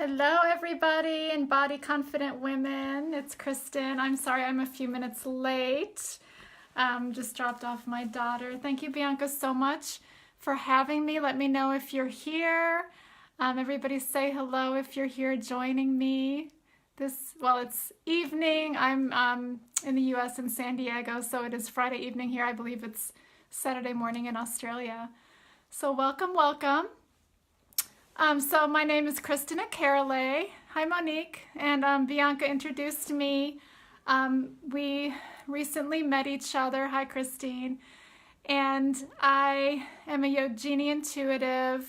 Hello, everybody, and body confident women. It's Kristen. I'm sorry I'm a few minutes late. Just dropped off my daughter. Thank you, Bianca, so much for having me. Let me know if you're here. Everybody say hello if you're here joining me. It's evening. I'm in the US in San Diego, so it is Friday evening here. I believe it's Saturday morning in Australia. So welcome, welcome. So my name is Kristina Carole. Hi, Monique. And Bianca introduced me. We recently met each other. Hi, Christine. And I am a Yogini intuitive,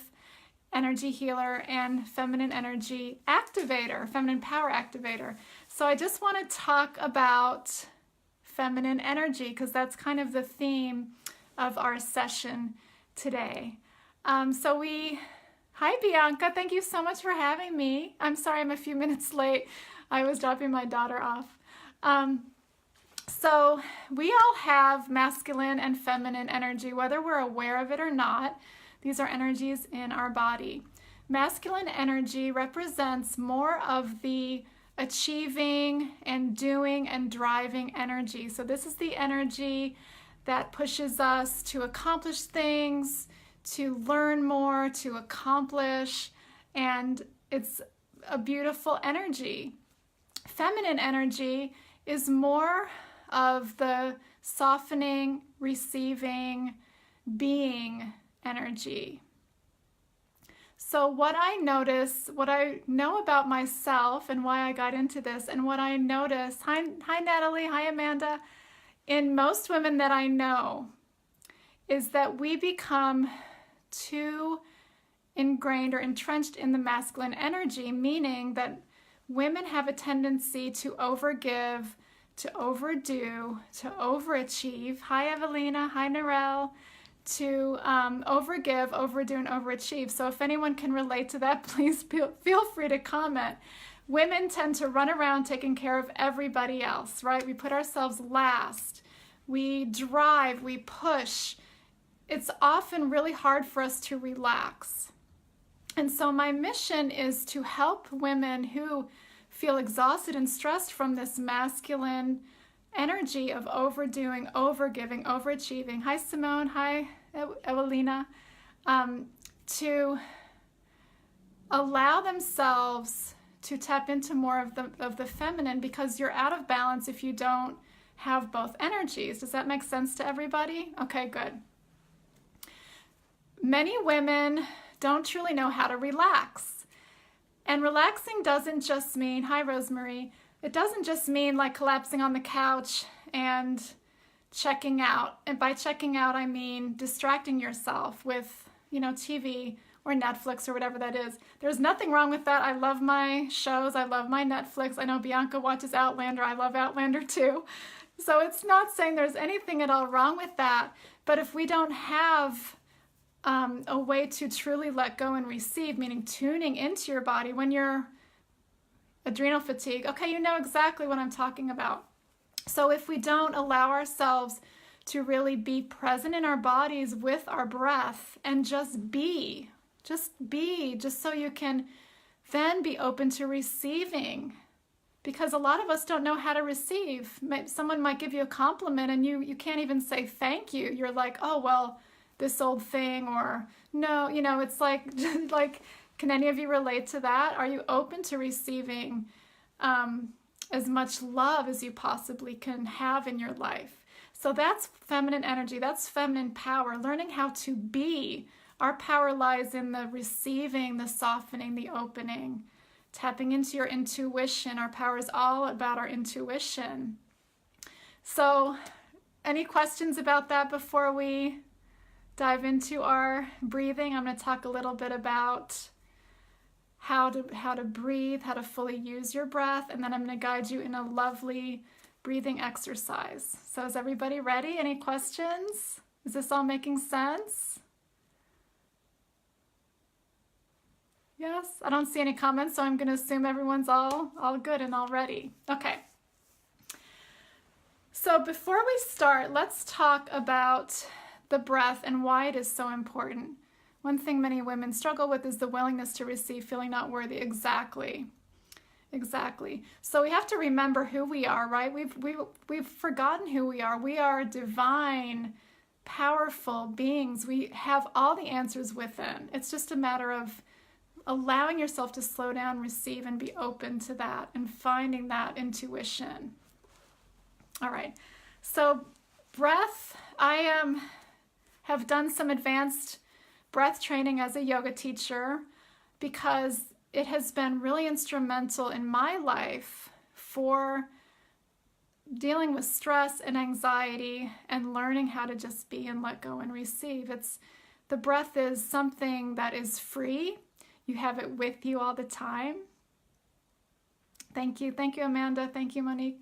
energy healer, and feminine energy activator, feminine power activator. So I just want to talk about feminine energy because that's kind of the theme of our session today. Hi, Bianca. Thank you so much for having me. I'm sorry I'm a few minutes late. I was dropping my daughter off. So we all have masculine and feminine energy, whether we're aware of it or not. These are energies in our body. Masculine energy represents more of the achieving and doing and driving energy. So this is the energy that pushes us to accomplish things, to learn more, to accomplish, and it's a beautiful energy. Feminine energy is more of the softening, receiving, being energy. So what I know about myself and why I got into this, and what I notice, hi Natalie, hi Amanda, in most women that I know, is that we become too ingrained or entrenched in the masculine energy, meaning that women have a tendency to overgive, to overdo, to overachieve. Hi, Evelina. Hi, Narelle. To overgive, overdo, and overachieve. So if anyone can relate to that, please feel free to comment. Women tend to run around taking care of everybody else, right? We put ourselves last. We drive, we push. It's often really hard for us to relax. And so my mission is to help women who feel exhausted and stressed from this masculine energy of overdoing, overgiving, overachieving. Hi, Simone. Hi, Evelina. To allow themselves to tap into more of the feminine, because you're out of balance if you don't have both energies. Does that make sense to everybody? Okay, good. Many women don't truly know how to relax. And relaxing doesn't just mean, hi Rosemary, it doesn't just mean like collapsing on the couch and checking out. And by checking out, I mean distracting yourself with, TV or Netflix or whatever that is. There's nothing wrong with that. I love my shows. I love my Netflix. I know Bianca watches Outlander. I love Outlander too. So it's not saying there's anything at all wrong with that. But if we don't have a way to truly let go and receive, meaning tuning into your body when you're adrenal fatigue. Okay, you know exactly what I'm talking about. So if we don't allow ourselves to really be present in our bodies with our breath and just be, just so you can then be open to receiving. Because a lot of us don't know how to receive. Someone might give you a compliment and you can't even say thank you. You're like, oh, well, this old thing, or no, it's like, can any of you relate to that? Are you open to receiving as much love as you possibly can have in your life? So that's feminine energy, that's feminine power, learning how to be. Our power lies in the receiving, the softening, the opening, tapping into your intuition. Our power is all about our intuition. So any questions about that before we dive into our breathing? I'm going to talk a little bit about how to breathe, how to fully use your breath, and then I'm going to guide you in a lovely breathing exercise. So is everybody ready? Any questions? Is this all making sense? Yes? I don't see any comments, so I'm going to assume everyone's all good and all ready. Okay. So before we start, let's talk about the breath and why it is so important. One thing many women struggle with is the willingness to receive, feeling not worthy. Exactly. So we have to remember who we are, right? We've forgotten who we are. We are divine, powerful beings. We have all the answers within. It's just a matter of allowing yourself to slow down, receive, and be open to that and finding that intuition. All right. So breath, I have done some advanced breath training as a yoga teacher because it has been really instrumental in my life for dealing with stress and anxiety and learning how to just be and let go and receive. The breath is something that is free. You have it with you all the time. Thank you, Amanda. Thank you, Monique.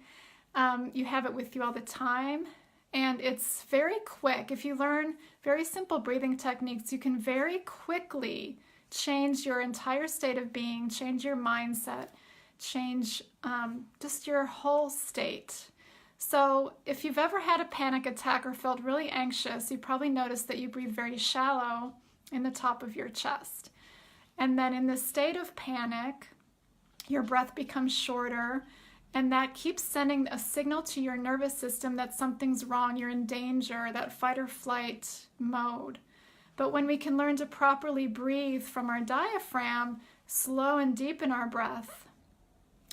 You have it with you all the time, and it's very quick. If you learn very simple breathing techniques, you can very quickly change your entire state of being, change your mindset, change just your whole state. So if you've ever had a panic attack or felt really anxious, you probably noticed that you breathe very shallow in the top of your chest. And then in this state of panic, your breath becomes shorter, and that keeps sending a signal to your nervous system that something's wrong, you're in danger, that fight or flight mode. But when we can learn to properly breathe from our diaphragm, slow and deepen our breath,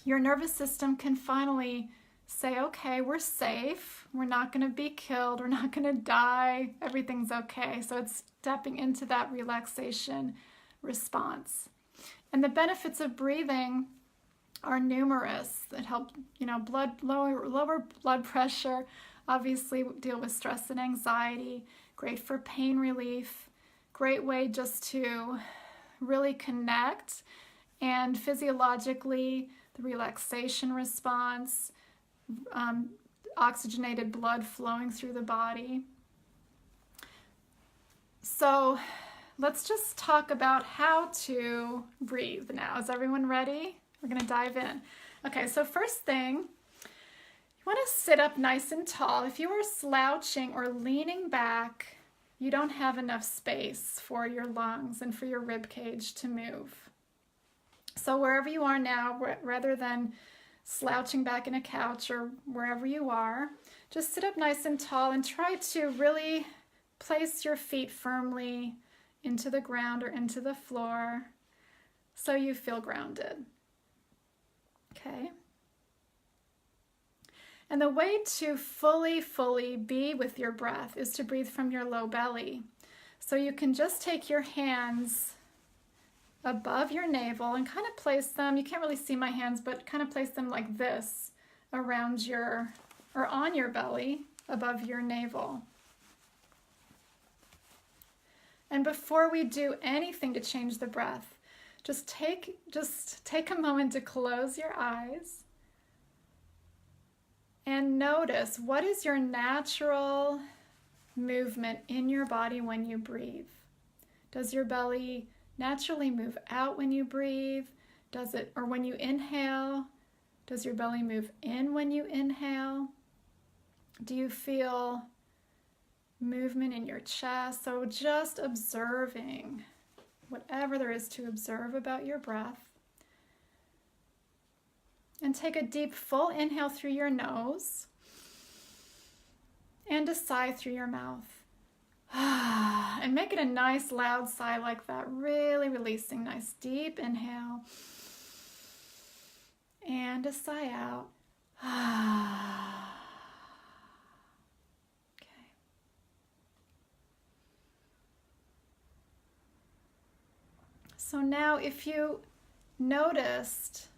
your nervous system can finally say, okay, we're safe, we're not going to be killed, we're not going to die, everything's okay. So it's stepping into that relaxation response. And the benefits of breathing are numerous. That help, lower blood pressure, obviously deal with stress and anxiety, great for pain relief, great way just to really connect, and physiologically, the relaxation response, oxygenated blood flowing through the body. So let's just talk about how to breathe now. Is everyone ready? We're going to dive in. Okay, so first thing, you want to sit up nice and tall. If you are slouching or leaning back, you don't have enough space for your lungs and for your rib cage to move. So wherever you are now, rather than slouching back in a couch or wherever you are, just sit up nice and tall and try to really place your feet firmly into the ground or into the floor so you feel grounded. Okay. And the way to fully be with your breath is to breathe from your low belly. So you can just take your hands above your navel and kind of place them, you can't really see my hands, but kind of place them like this around or on your belly above your navel. And before we do anything to change the breath, just take a moment to close your eyes and notice what is your natural movement in your body when you breathe. Does your belly naturally move out when you breathe? Or when you inhale, does your belly move in when you inhale? Do you feel movement in your chest? So just observing whatever there is to observe about your breath. And take a deep, full inhale through your nose and a sigh through your mouth. And make it a nice, loud sigh like that, really releasing. Nice, deep inhale and a sigh out. So now if you noticed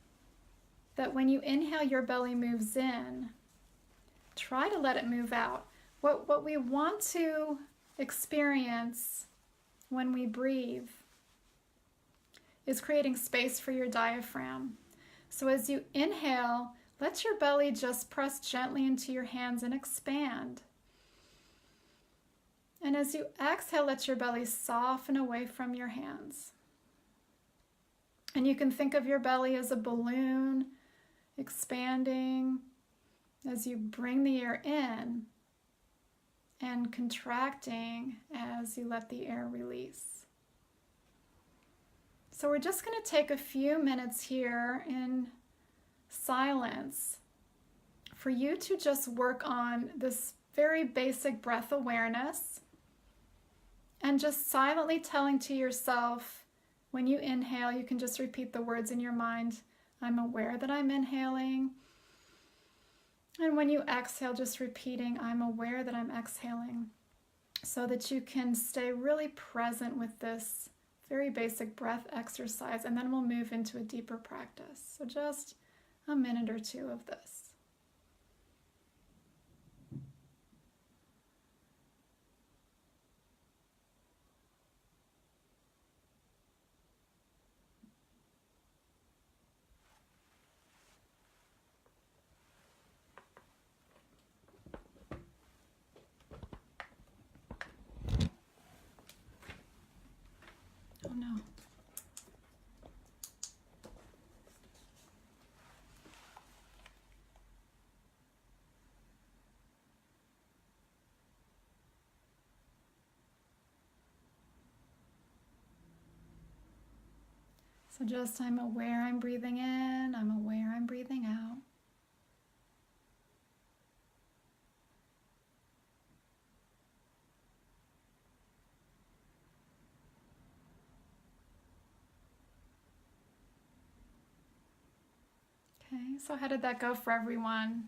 that when you inhale your belly moves in, try to let it move out. What we want to experience when we breathe is creating space for your diaphragm. So as you inhale, let your belly just press gently into your hands and expand. And as you exhale, let your belly soften away from your hands. And you can think of your belly as a balloon expanding as you bring the air in and contracting as you let the air release. So we're just going to take a few minutes here in silence for you to just work on this very basic breath awareness and just silently telling to yourself, when you inhale, you can just repeat the words in your mind, I'm aware that I'm inhaling. And when you exhale, just repeating, I'm aware that I'm exhaling, so that you can stay really present with this very basic breath exercise, and then we'll move into a deeper practice. So just a minute or two of this. Oh no. So just I'm aware I'm breathing in, I'm aware I'm breathing out. Okay, so how did that go for everyone?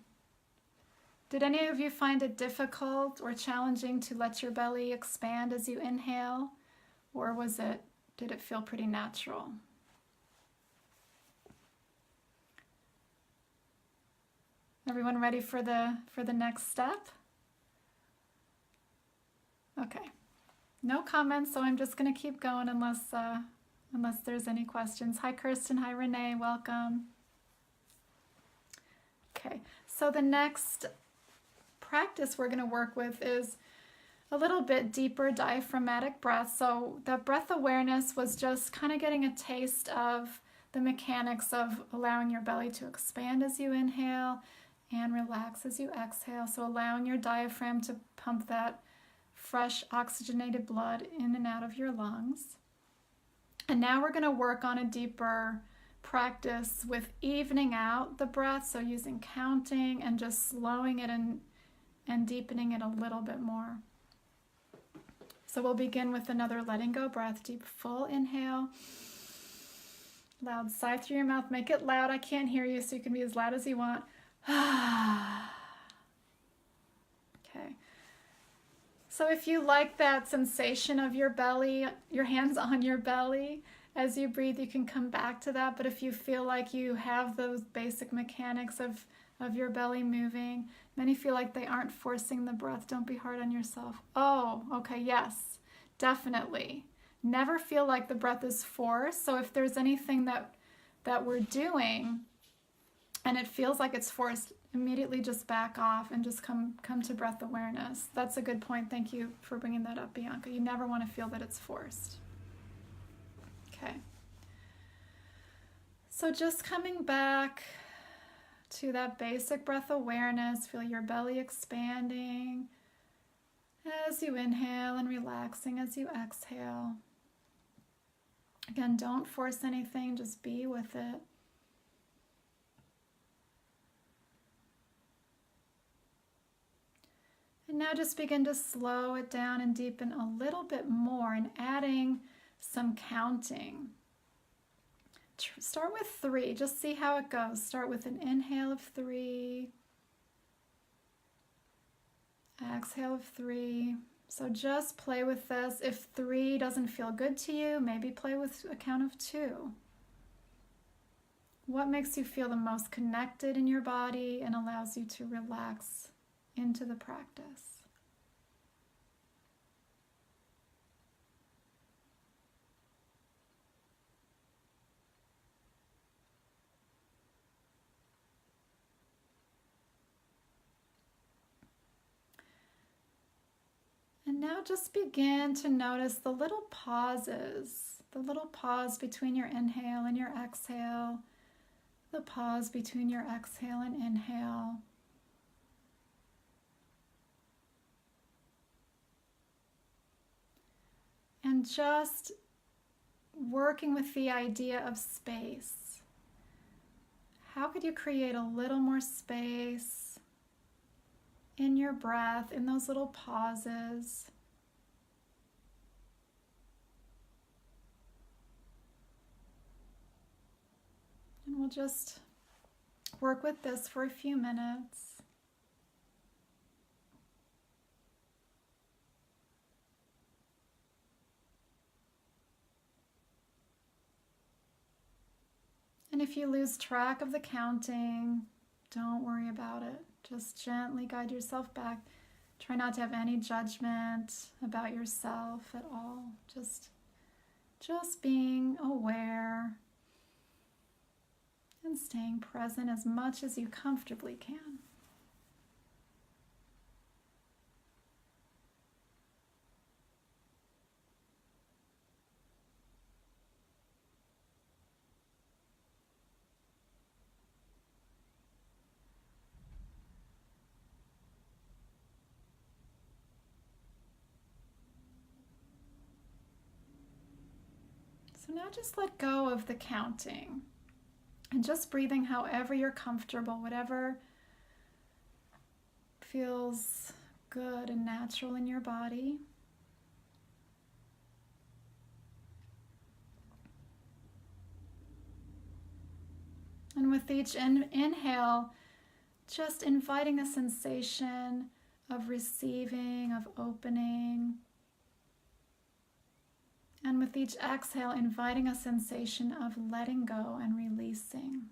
Did any of you find it difficult or challenging to let your belly expand as you inhale? Or did it feel pretty natural? Everyone ready for the next step? Okay. No comments, so I'm just going to keep going unless there's any questions. Hi Kirsten, hi Renee, welcome. Okay, so the next practice we're going to work with is a little bit deeper diaphragmatic breath. So the breath awareness was just kind of getting a taste of the mechanics of allowing your belly to expand as you inhale and relax as you exhale. So allowing your diaphragm to pump that fresh oxygenated blood in and out of your lungs. And now we're going to work on a deeper practice with evening out the breath, so using counting and just slowing it and deepening it a little bit more. So we'll begin with another letting go breath. Deep, full inhale. Loud sigh through your mouth. Make it loud. I can't hear you, so you can be as loud as you want. Okay. So if you like that sensation of your belly, your hands on your belly, as you breathe, you can come back to that. But if you feel like you have those basic mechanics of your belly moving, many feel like they aren't forcing the breath. Don't be hard on yourself. Oh, okay, yes, definitely. Never feel like the breath is forced. So if there's anything that we're doing and it feels like it's forced, immediately just back off and just come to breath awareness. That's a good point. Thank you for bringing that up, Bianca. You never want to feel that it's forced. Okay. So just coming back to that basic breath awareness. Feel your belly expanding as you inhale and relaxing as you exhale. Again, don't force anything, just be with it. And now just begin to slow it down and deepen a little bit more and adding some counting. Start with 3, just see how it goes. Start with an inhale of 3, exhale of 3. So just play with this. If 3 doesn't feel good to you, maybe play with a count of 2. What makes you feel the most connected in your body and allows you to relax into the practice? And now just begin to notice the little pauses, the little pause between your inhale and your exhale, the pause between your exhale and inhale. And just working with the idea of space. How could you create a little more space in your breath, in those little pauses? And we'll just work with this for a few minutes. And if you lose track of the counting, don't worry about it. Just gently guide yourself back. Try not to have any judgment about yourself at all. Just being aware and staying present as much as you comfortably can. So now just let go of the counting and just breathing however you're comfortable, whatever feels good and natural in your body. And with each inhale, just inviting the sensation of receiving, of opening. And with each exhale, inviting a sensation of letting go and releasing.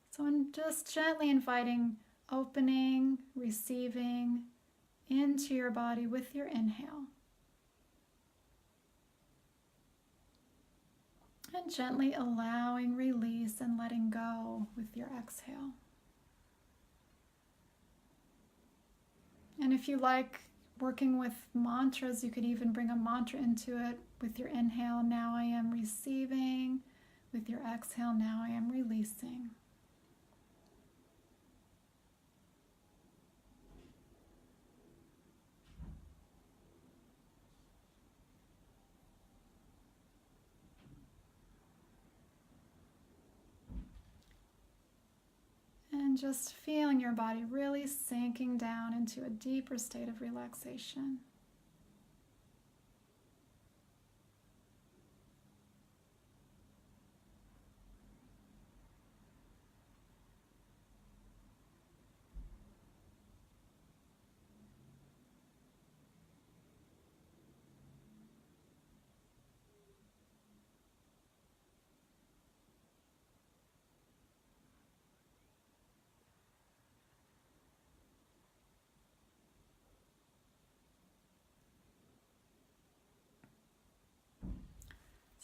So I'm just gently inviting opening, receiving into your body with your inhale. And gently allowing release and letting go with your exhale. And if you like working with mantras, you could even bring a mantra into it with your inhale. Now I am receiving. With your exhale, now I am releasing. And just feeling your body really sinking down into a deeper state of relaxation.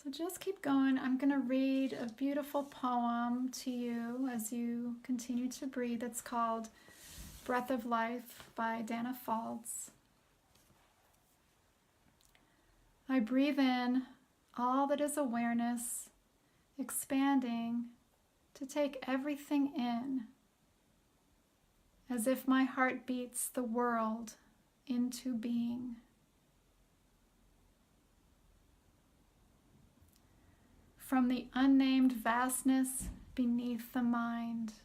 So just keep going. I'm going to read a beautiful poem to you as you continue to breathe. It's called Breath of Life by Danna Faulds. I breathe in all that is awareness, expanding to take everything in, as if my heart beats the world into being. From the unnamed vastness beneath the mind,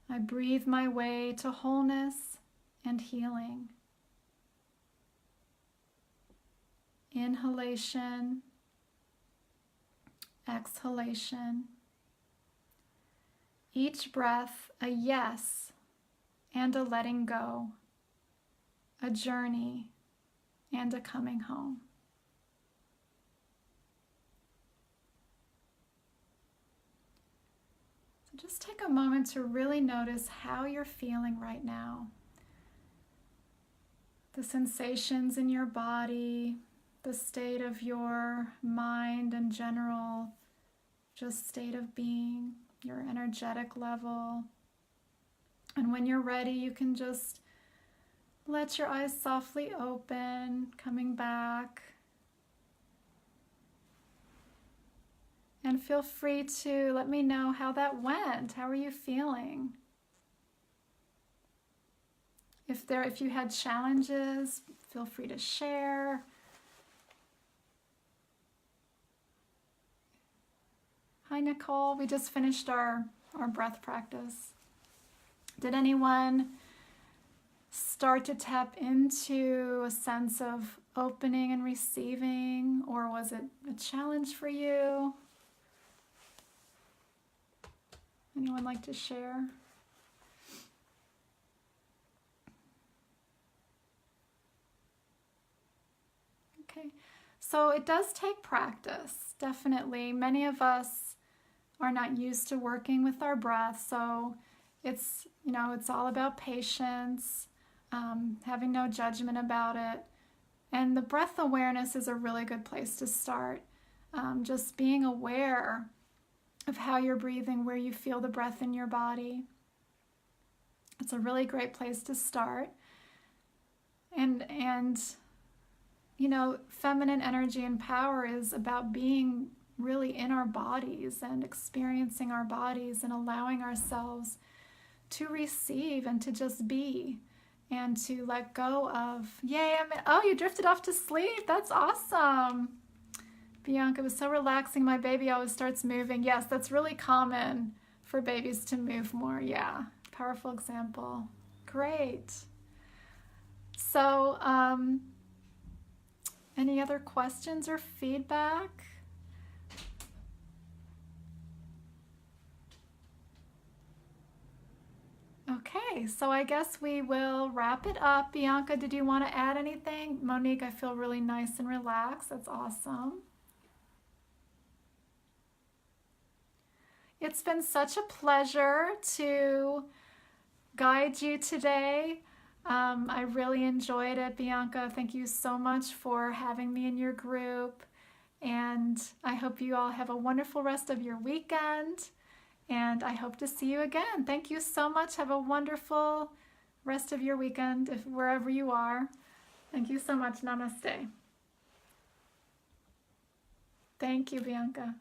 I breathe my way to wholeness and healing. Inhalation, exhalation. Each breath a yes and a letting go, a journey and a coming home. Just take a moment to really notice how you're feeling right now. The sensations in your body, the state of your mind in general, just state of being, your energetic level. And when you're ready, you can just let your eyes softly open, coming back. And feel free to let me know how that went. How are you feeling? If you had challenges, feel free to share. Hi, Nicole. We just finished our breath practice. Did anyone start to tap into a sense of opening and receiving, or was it a challenge for you? Anyone like to share? Okay, so it does take practice, definitely. Many of us are not used to working with our breath, so it's, you know, it's all about patience, having no judgment about it. And the breath awareness is a really good place to start. Just being aware of how you're breathing, where you feel the breath in your body. It's a really great place to start. And you know, feminine energy and power is about being really in our bodies and experiencing our bodies and allowing ourselves to receive and to just be and to let go of, yay, oh, you drifted off to sleep. That's awesome. Bianca, it was so relaxing. My baby always starts moving. Yes, that's really common for babies to move more. Yeah, powerful example. Great. So, any other questions or feedback? Okay, so I guess we will wrap it up. Bianca, did you want to add anything? Monique, I feel really nice and relaxed. That's awesome. It's been such a pleasure to guide you today. I really enjoyed it, Bianca. Thank you so much for having me in your group. And I hope you all have a wonderful rest of your weekend. And I hope to see you again. Thank you so much. Have a wonderful rest of your weekend, wherever you are. Thank you so much. Namaste. Thank you, Bianca.